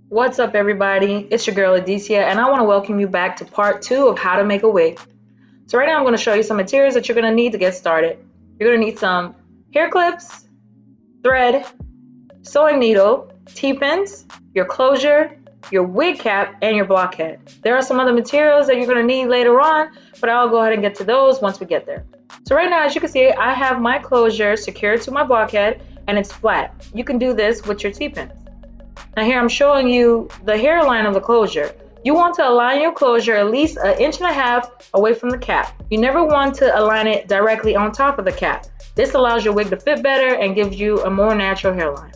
What's up, everybody? It's your girl Aatifa, and I want to welcome you back to part two of how to make a wig. So right now I'm going to show you some materials that you're going to need to get started. You're going to need some hair clips, thread, sewing needle, T-pins, your closure, your wig cap, and your blockhead. There are some other materials that you're going to need later on, but I'll go ahead and get to those once we get there. So right now, as you can see, I have my closure secured to my blockhead, and it's flat. You can do this with your T-pins. Now here I'm showing you the hairline of the closure. You want to align your closure at least 1.5 inches away from the cap. You never want to align it directly on top of the cap. This allows your wig to fit better and gives you a more natural hairline.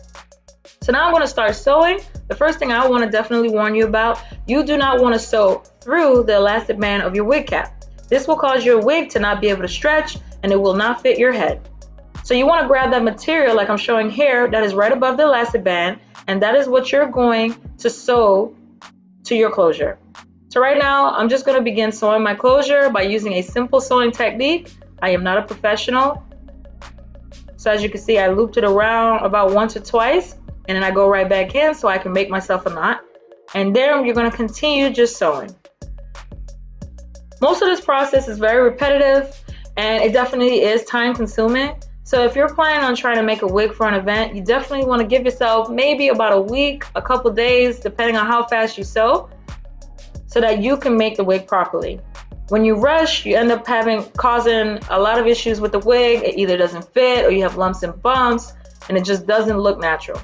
So now I'm going to start sewing. The first thing I want to definitely warn you about, you do not want to sew through the elastic band of your wig cap. This will cause your wig to not be able to stretch and it will not fit your head. So you want to grab that material like I'm showing here that is right above the elastic band, and that is what you're going to sew to your closure. So right now I'm just going to begin sewing my closure by using a simple sewing technique. I am not a professional. So as you can see, I looped it around about once or twice, and then I go right back in so I can make myself a knot. And then you're going to continue just sewing. Most of this process is very repetitive and it definitely is time consuming. So if you're planning on trying to make a wig for an event, you definitely want to give yourself maybe about a week, a couple days, depending on how fast you sew, so that you can make the wig properly. When you rush, you end up causing a lot of issues with the wig. It either doesn't fit or you have lumps and bumps and it just doesn't look natural.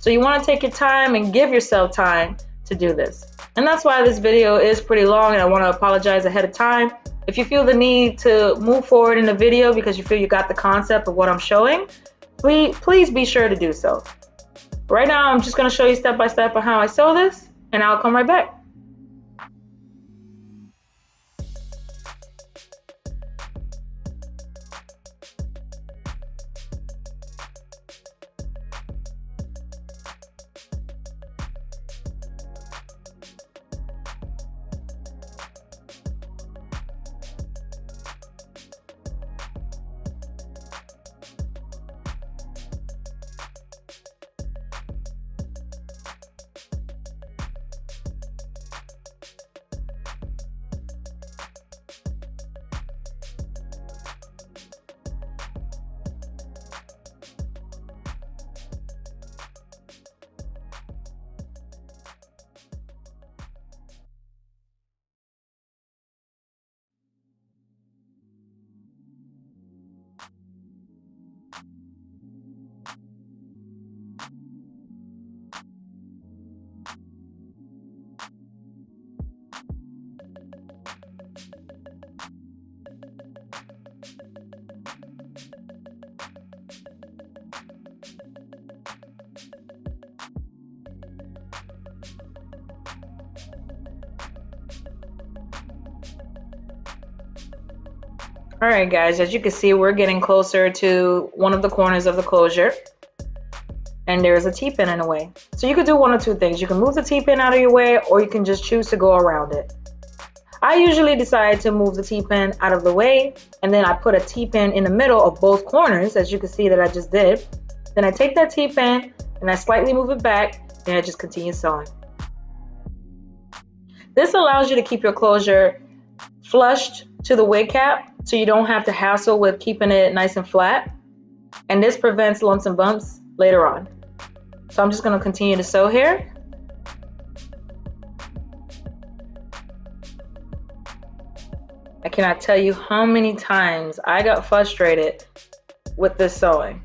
So you want to take your time and give yourself time to do this. And that's why this video is pretty long, and I want to apologize ahead of time. If you feel the need to move forward in the video because you feel you got the concept of what I'm showing, please be sure to do so. Right now, I'm just going to show you step by step on how I sew this, and I'll come right back. All right, guys, as you can see, we're getting closer to one of the corners of the closure, and there's a T-pin in the way. So you could do one or two things. You can move the T-pin out of your way, or you can just choose to go around it. I usually decide to move the T-pin out of the way, and then I put a T-pin in the middle of both corners, as you can see that I just did. Then I take that T-pin and I slightly move it back, and I just continue sewing. This allows you to keep your closure flushed to the wig cap, so you don't have to hassle with keeping it nice and flat. And this prevents lumps and bumps later on. So I'm just going to continue to sew here. I cannot tell you how many times I got frustrated with this sewing.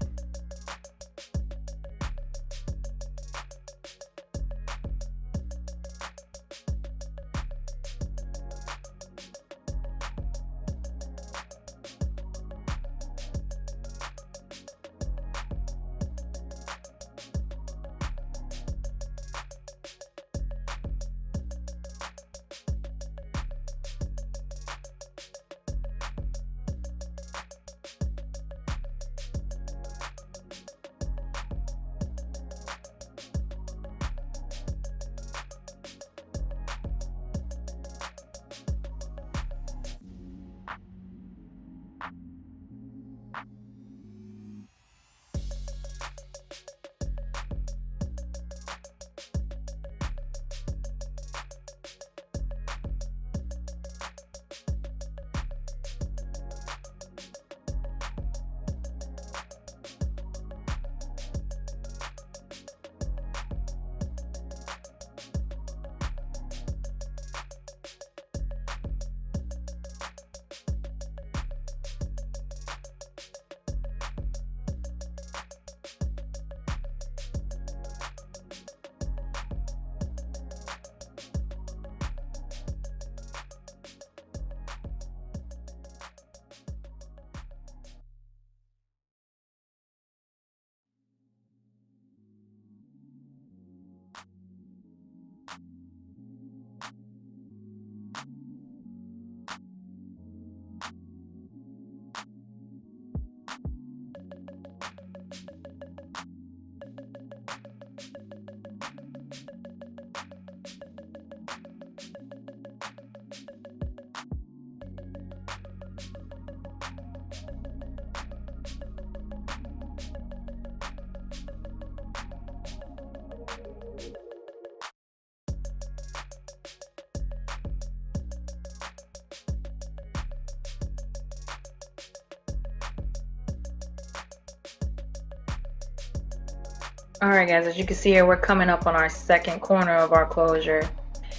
All right, guys, as you can see here, we're coming up on our second corner of our closure.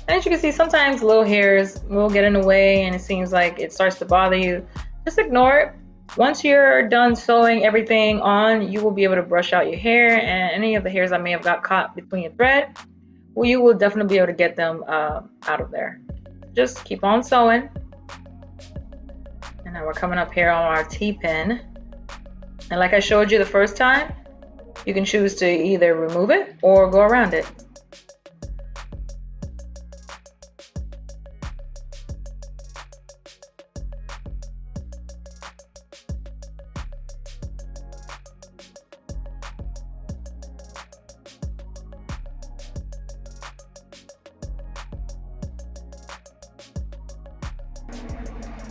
And as you can see, sometimes little hairs will get in the way and it seems like it starts to bother you. Just ignore it. Once you're done sewing everything on, you will be able to brush out your hair, and any of the hairs that may have got caught between your thread, well, you will definitely be able to get them out of there. Just keep on sewing. And now we're coming up here on our T-pin. And like I showed you the first time, you can choose to either remove it or go around it.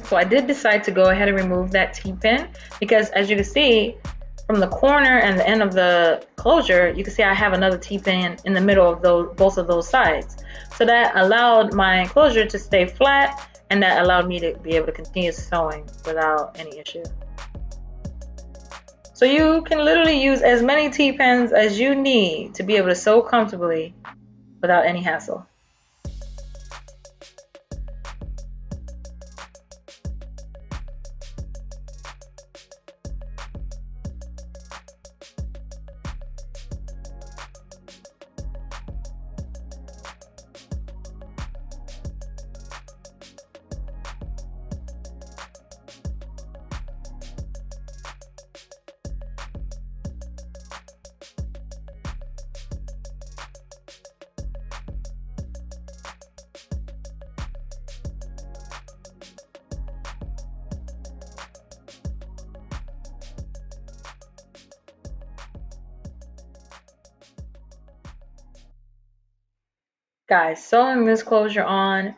So I did decide to go ahead and remove that T-pin because, as you can see, from the corner and the end of the closure, you can see I have another T-pin in the middle of both of those sides. So that allowed my closure to stay flat, and that allowed me to be able to continue sewing without any issue. So you can literally use as many T-pins as you need to be able to sew comfortably without any hassle. Guys, sewing this closure on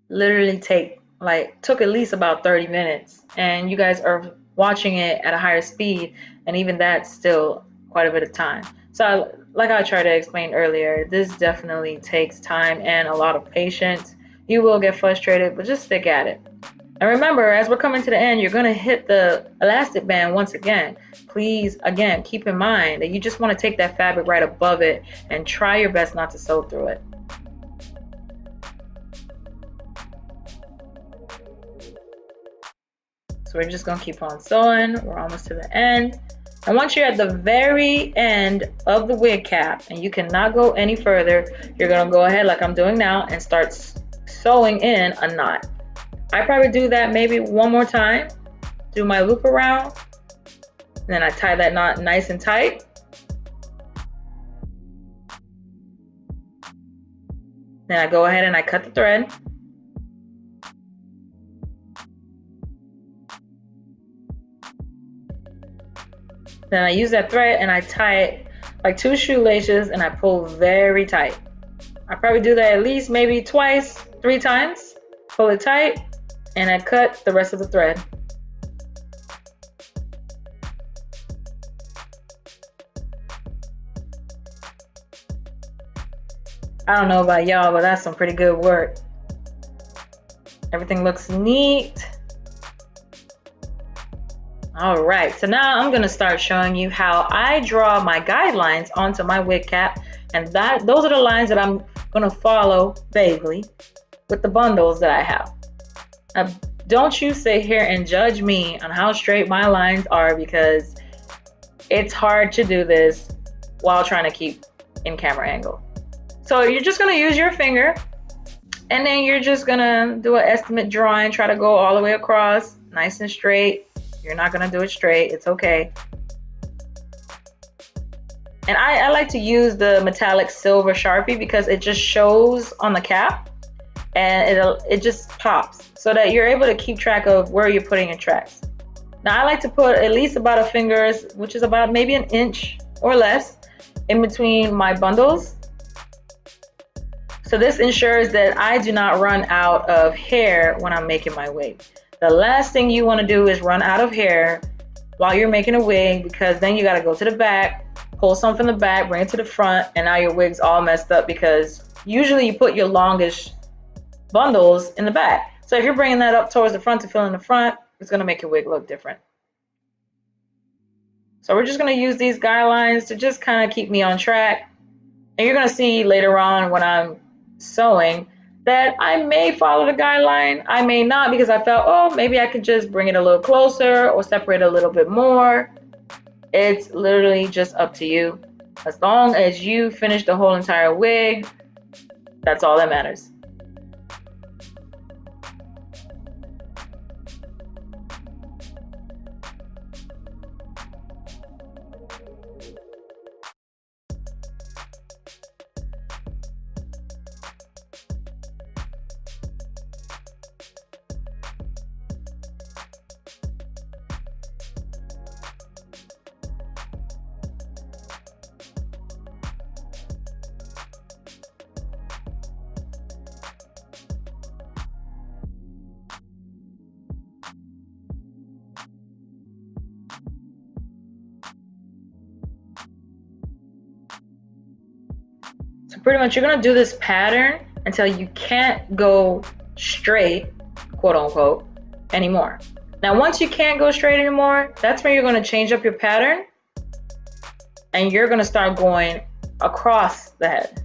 literally took at least about 30 minutes, and you guys are watching it at a higher speed, and even that's still quite a bit of time. So like I tried to explain earlier, this definitely takes time and a lot of patience. You will get frustrated, but just stick at it. And remember, as we're coming to the end, you're going to hit the elastic band once again. Please, again, keep in mind that you just want to take that fabric right above it and try your best not to sew through it. So we're just going to keep on sewing. We're almost to the end. And once you're at the very end of the wig cap and you cannot go any further, you're going to go ahead like I'm doing now and start sewing in a knot. I probably do that maybe one more time, do my loop around, and then I tie that knot nice and tight. Then I go ahead and I cut the thread. Then I use that thread and I tie it like 2 shoelaces and I pull very tight. I probably do that at least maybe twice, 3 times. Pull it tight and I cut the rest of the thread. I don't know about y'all, but that's some pretty good work. Everything looks neat. All right, so now I'm gonna start showing you how I draw my guidelines onto my wig cap, and those are the lines that I'm gonna follow vaguely with the bundles that I have. Now, don't you sit here and judge me on how straight my lines are, because it's hard to do this while trying to keep in camera angle. So you're just gonna use your finger, and then you're just gonna do an estimate drawing, try to go all the way across, nice and straight. You're not gonna do it straight, it's okay. And I like to use the metallic silver Sharpie because it just shows on the cap and it just pops so that you're able to keep track of where you're putting your tracks. Now I like to put at least about a finger's, which is about maybe an inch or less, in between my bundles. So this ensures that I do not run out of hair when I'm making my wig. The last thing you want to do is run out of hair while you're making a wig, because then you got to go to the back, pull some from the back, bring it to the front, and now your wig's all messed up, because usually you put your longest bundles in the back. So if you're bringing that up towards the front to fill in the front, it's going to make your wig look different. So we're just going to use these guidelines to just kind of keep me on track. And you're going to see later on when I'm sewing that I may follow the guideline. I may not, because I felt, oh, maybe I could just bring it a little closer or separate a little bit more. It's literally just up to you. As long as you finish the whole entire wig, that's all that matters. So pretty much you're going to do this pattern until you can't go straight, quote unquote, anymore. Now, once you can't go straight anymore, that's when you're going to change up your pattern and you're going to start going across the head.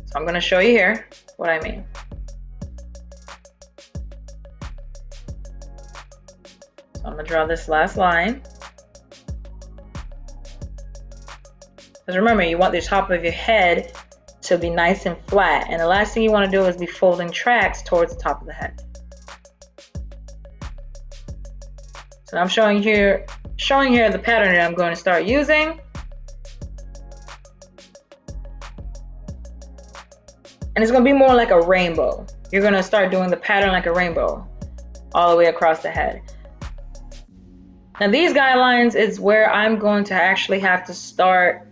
So I'm going to show you here what I mean. So I'm going to draw this last line. Because remember, you want the top of your head to be nice and flat. And the last thing you want to do is be folding tracks towards the top of the head. So I'm showing here the pattern that I'm going to start using. And it's going to be more like a rainbow. You're going to start doing the pattern like a rainbow all the way across the head. Now these guidelines is where I'm going to actually have to start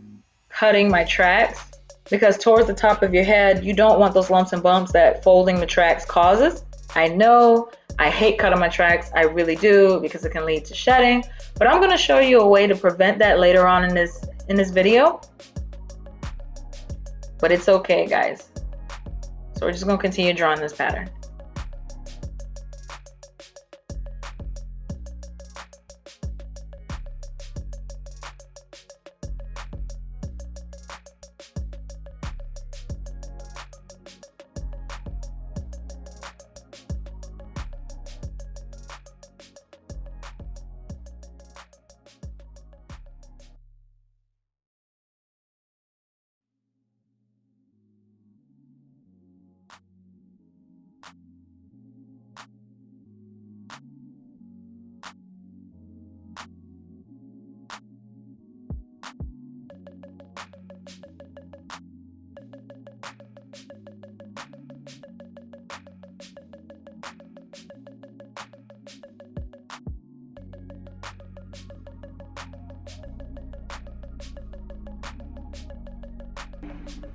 cutting my tracks, because towards the top of your head, you don't want those lumps and bumps that folding the tracks causes. I know I hate cutting my tracks, I really do, because it can lead to shedding, but I'm going to show you a way to prevent that later on in this video. But it's okay, guys. So we're just going to continue drawing this pattern.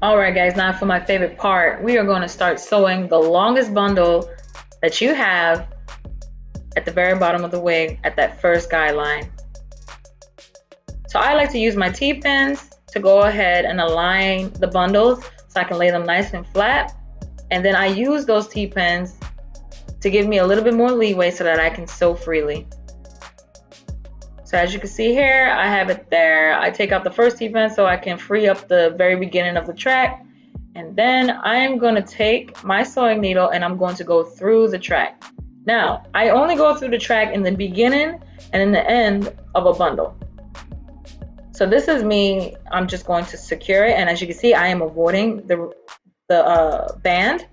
All right, guys, now for my favorite part, we are going to start sewing the longest bundle that you have at the very bottom of the wig at that first guideline. So I like to use my T-pins to go ahead and align the bundles so I can lay them nice and flat. And then I use those T-pins to give me a little bit more leeway so that I can sew freely. So as you can see here, I have it there. I take out the first T-pin so I can free up the very beginning of the track. And then I'm going to take my sewing needle and I'm going to go through the track. Now, I only go through the track in the beginning and in the end of a bundle. So this is me, I'm just going to secure it. And as you can see, I am avoiding the band.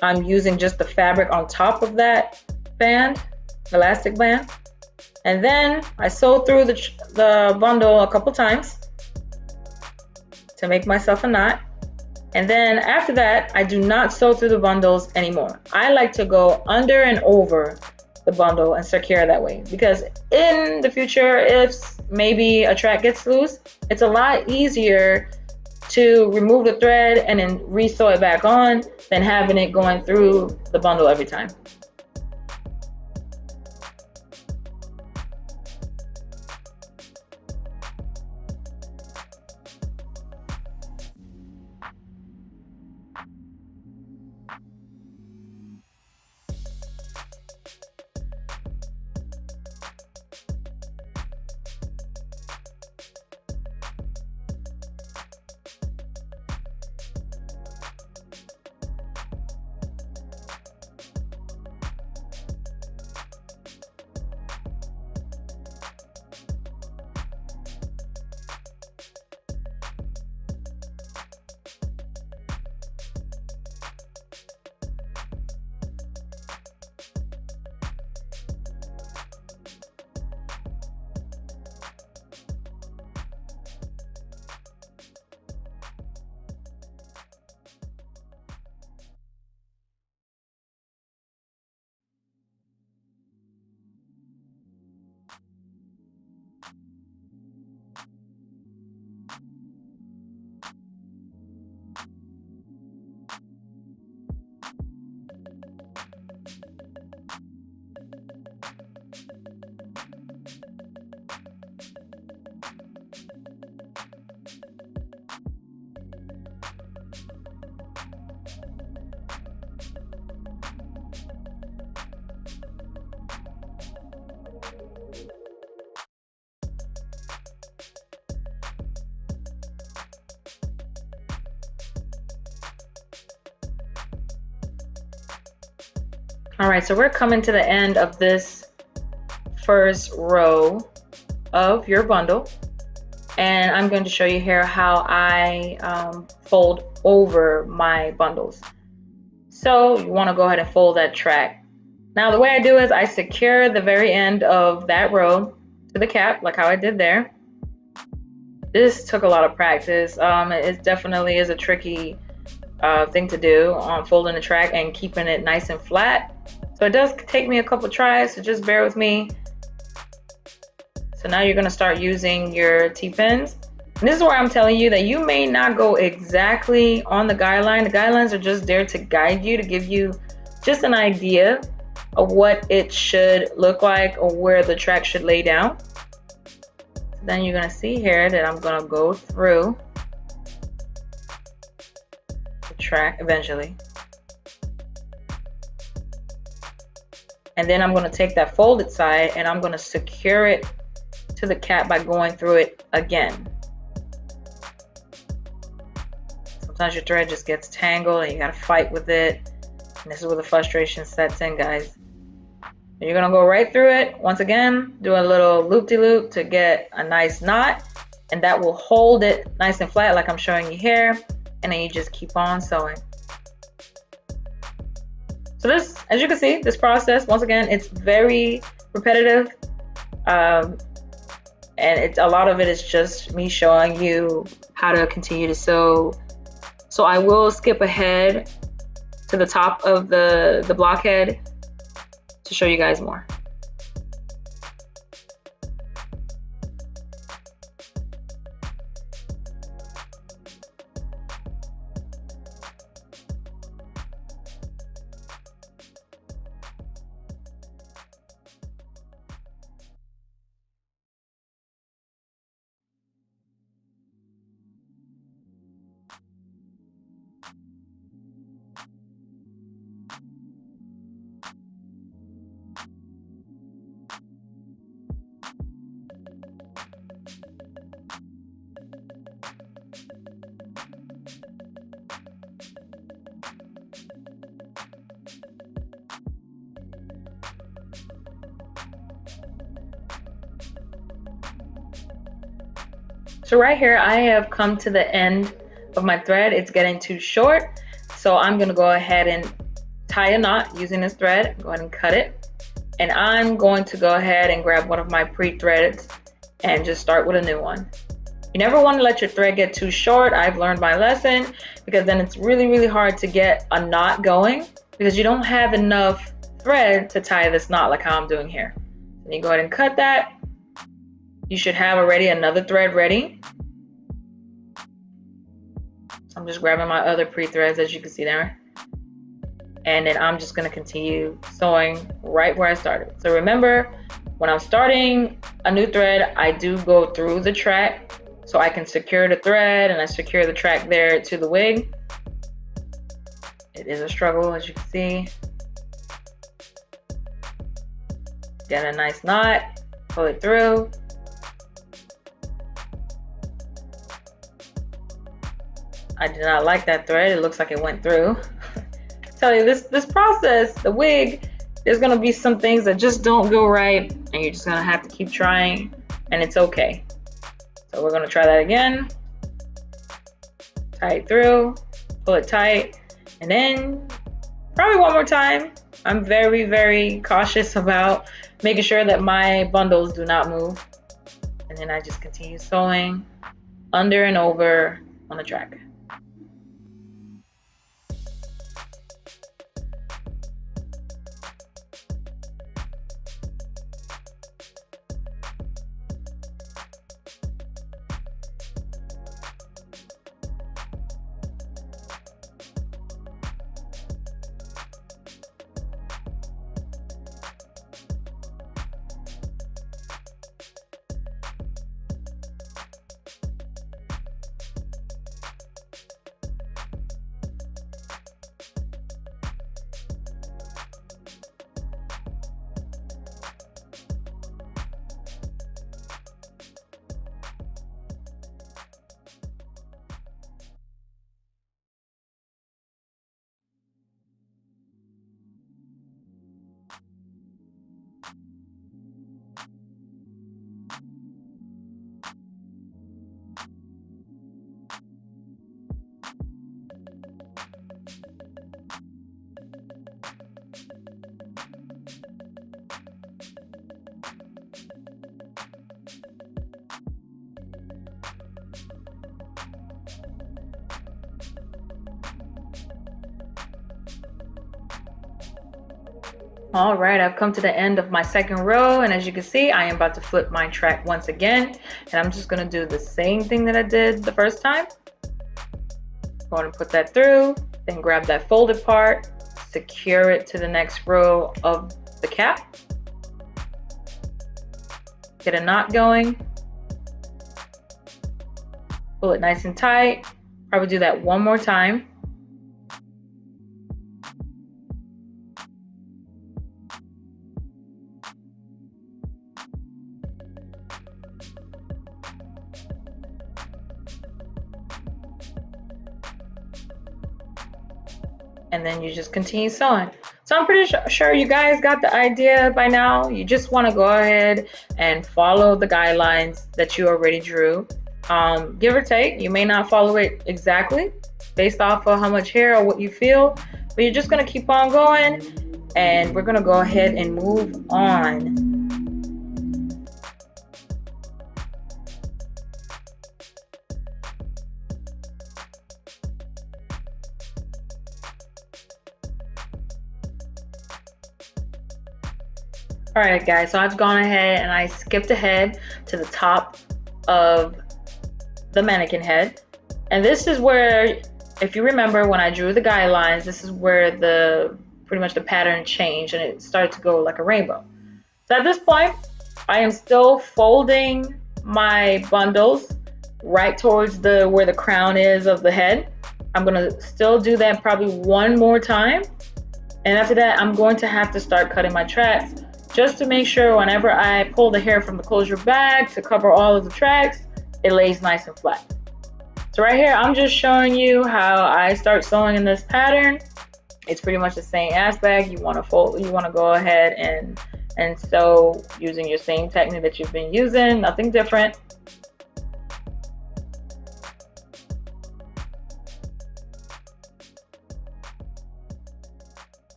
I'm using just the fabric on top of that band, elastic band. And then I sew through the bundle a couple times to make myself a knot. And then after that, I do not sew through the bundles anymore. I like to go under and over the bundle and secure that way, because in the future, if maybe a track gets loose, it's a lot easier to remove the thread and then re-sew it back on than having it going through the bundle every time. All right, so we're coming to the end of this first row of your bundle, and I'm going to show you here how I fold over my bundles. So you want to go ahead and fold that track. Now the way I do is I secure the very end of that row to the cap, like how I did there. This took a lot of practice. It definitely is a tricky thing to do on folding the track and keeping it nice and flat. So it does take me a couple tries, so just bear with me. So now you're going to start using your T-pins. And this is where I'm telling you that you may not go exactly on the guideline. The guidelines are just there to guide you, to give you just an idea of what it should look like or where the track should lay down. So then you're going to see here that I'm going to go through the track eventually. And then I'm going to take that folded side and I'm going to secure it to the cap by going through it again. Sometimes your thread just gets tangled and you got to fight with it. And this is where the frustration sets in, guys. You're going to go right through it. Once again, do a little loop-de-loop to get a nice knot. And that will hold it nice and flat like I'm showing you here. And then you just keep on sewing. So this, as you can see, this process, once again, it's very repetitive. And a lot of it is just me showing you how to continue to sew. So I will skip ahead to the top of the blockhead to show you guys more. So right here, I have come to the end of my thread. It's getting too short. So I'm gonna go ahead and tie a knot using this thread. Go ahead and cut it. And I'm going to go ahead and grab one of my pre-threads and just start with a new one. You never want to let your thread get too short. I've learned my lesson, because then it's really, really hard to get a knot going because you don't have enough thread to tie this knot like how I'm doing here. Then you go ahead and cut that. You should have already another thread ready. So I'm just grabbing my other pre-threads, as you can see there. And then I'm just going to continue sewing right where I started. So remember, when I'm starting a new thread, I do go through the track so I can secure the thread, and I secure the track there to the wig. It is a struggle, as you can see. Get a nice knot, pull it through. I did not like that thread. It looks like it went through. Tell you, this process, the wig, there's gonna be some things that just don't go right, and you're just gonna have to keep trying, and it's okay. So we're gonna try that again. Tie it through, pull it tight, and then probably one more time. I'm very, very cautious about making sure that my bundles do not move. And then I just continue sewing under and over on the track. All right, I've come to the end of my second row, and as you can see, I am about to flip my track once again, and I'm just gonna do the same thing that I did the first time. I'm going to put that through, then grab that folded part, secure it to the next row of the cap, get a knot going, pull it nice and tight, probably do that one more time. And then you just continue sewing. So I'm pretty sure you guys got the idea by now. You just want to go ahead and follow the guidelines that you already drew. Give or take, you may not follow it exactly based off of how much hair or what you feel, but you're just going to keep on going, and we're going to go ahead and move on. All right, guys, so I've gone ahead and I skipped ahead to the top of the mannequin head. And this is where, if you remember when I drew the guidelines, this is where pretty much the pattern changed and it started to go like a rainbow. So at this point, I am still folding my bundles right towards where the crown is of the head. I'm gonna still do that probably one more time. And after that, I'm going to have to start cutting my tracks, just to make sure whenever I pull the hair from the closure bag to cover all of the tracks, it lays nice and flat. So right here, I'm just showing you how I start sewing in this pattern. It's pretty much the same aspect. You want to go ahead and sew using your same technique that you've been using, nothing different.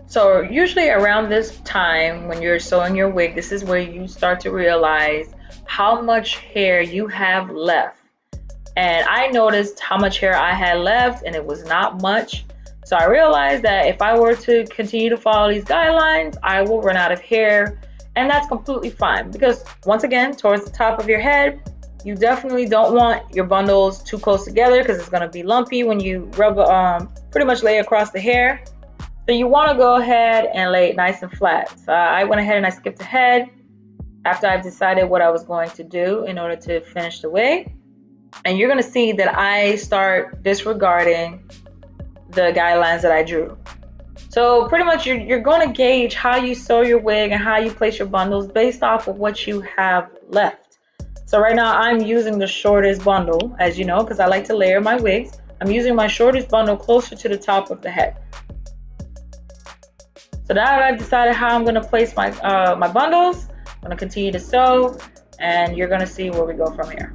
So usually around this time when you're sewing your wig, this is where you start to realize how much hair you have left. And I noticed how much hair I had left, and it was not much. So I realized that if I were to continue to follow these guidelines, I will run out of hair, and that's completely fine, because once again, towards the top of your head, you definitely don't want your bundles too close together because it's going to be lumpy when you rub pretty much lay across the hair. So you want to go ahead and lay it nice and flat. So I went ahead and I skipped ahead after I've decided what I was going to do in order to finish the wig. And you're going to see that I start disregarding the guidelines that I drew. So pretty much you're going to gauge how you sew your wig and how you place your bundles based off of what you have left. So right now I'm using the shortest bundle, as you know, because I like to layer my wigs. I'm using my shortest bundle closer to the top of the head. So now that I've decided how I'm going to place my my bundles, I'm going to continue to sew, and you're going to see where we go from here.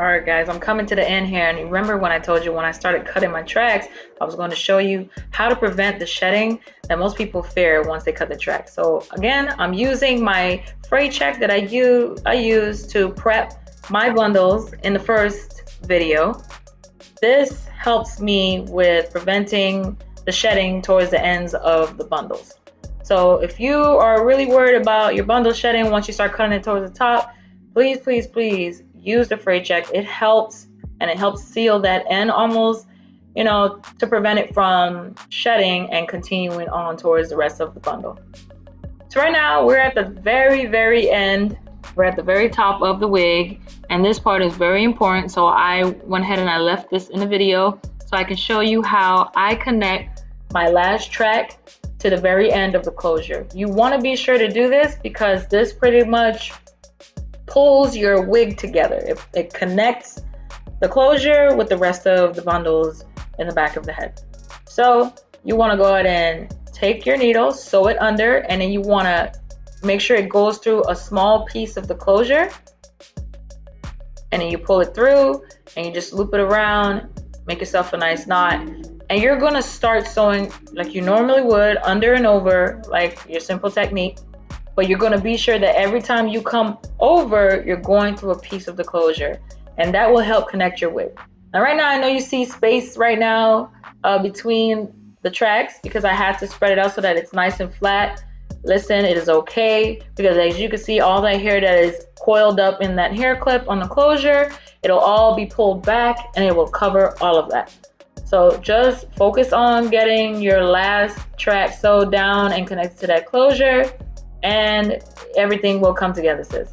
All right, guys, I'm coming to the end here. And remember when I told you when I started cutting my tracks, I was going to show you how to prevent the shedding that most people fear once they cut the tracks. So again, I'm using my fray check that I use to prep my bundles in the first video. This helps me with preventing the shedding towards the ends of the bundles. So if you are really worried about your bundle shedding once you start cutting it towards the top, please, please, please use the fray check. It helps, and it helps seal that end almost, to prevent it from shedding and continuing on towards the rest of the bundle. So right now we're at the very, very end. We're at the very top of the wig, and this part is very important. So I went ahead and I left this in the video so I can show you how I connect my last track to the very end of the closure. You want to be sure to do this because this pretty much pulls your wig together. It connects the closure with the rest of the bundles in the back of the head. So you want to go ahead and take your needle, sew it under, and then you want to make sure it goes through a small piece of the closure, and then you pull it through and you just loop it around, make yourself a nice knot, and you're going to start sewing like you normally would, under and over, like your simple technique. But you're going to be sure that every time you come over, you're going through a piece of the closure, and that will help connect your wig. Now right now I know you see space right now between the tracks because I had to spread it out so that it's nice and flat. Listen, it is okay because as you can see, all that hair that is coiled up in that hair clip on the closure, it'll all be pulled back and it will cover all of that. So just focus on getting your last track sewed down and connected to that closure, and everything will come together, sis.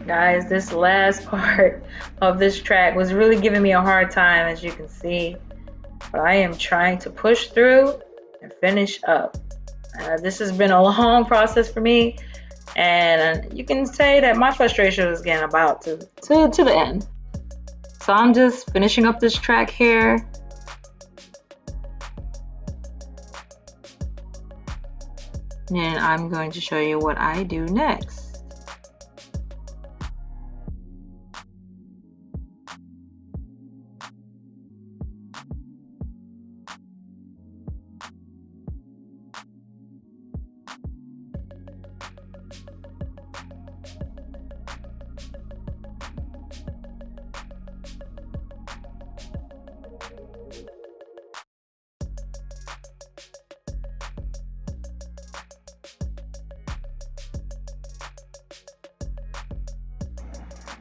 Guys, this last part of this track was really giving me a hard time, as you can see, but I am trying to push through and finish up. This has been a long process for me, and you can say that my frustration was getting about to the end. So I'm just finishing up this track here. And I'm going to show you what I do next.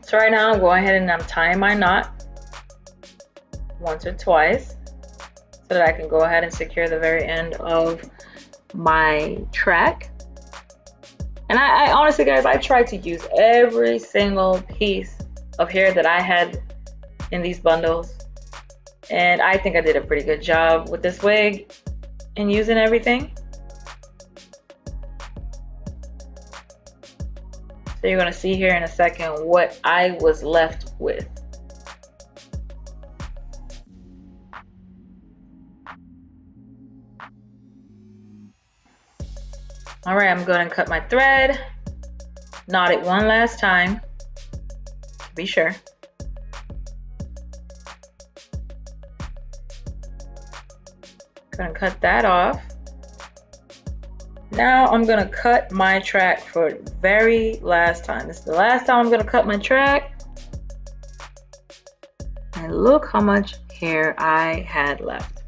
So right now I'm going ahead and I'm tying my knot once or twice so that I can go ahead and secure the very end of my track. And I honestly, guys, I tried to use every single piece of hair that I had in these bundles, and I think I did a pretty good job with this wig and using everything. So you're gonna see here in a second what I was left with. All right, I'm going to cut my thread, knot it one last time to be sure. Gonna cut that off. Now I'm gonna cut my track for the very last time. This is the last time I'm gonna cut my track. And look how much hair I had left.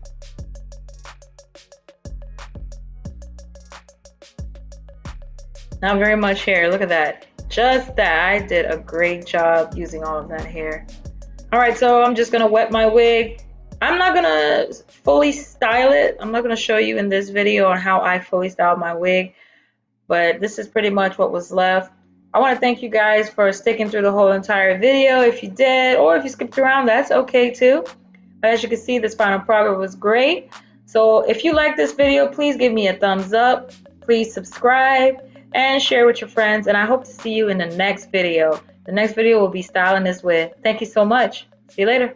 Not very much hair, look at that. Just that, I did a great job using all of that hair. All right, so I'm just gonna wet my wig. I'm not gonna fully style it. I'm not gonna show you in this video on how I fully styled my wig, but this is pretty much what was left. I wanna thank you guys for sticking through the whole entire video. If you did, or if you skipped around, that's okay too. But as you can see, this final product was great. So if you like this video, please give me a thumbs up. Please subscribe and share with your friends. And I hope to see you in the next video. The next video will be styling this wig. Thank you so much. See you later.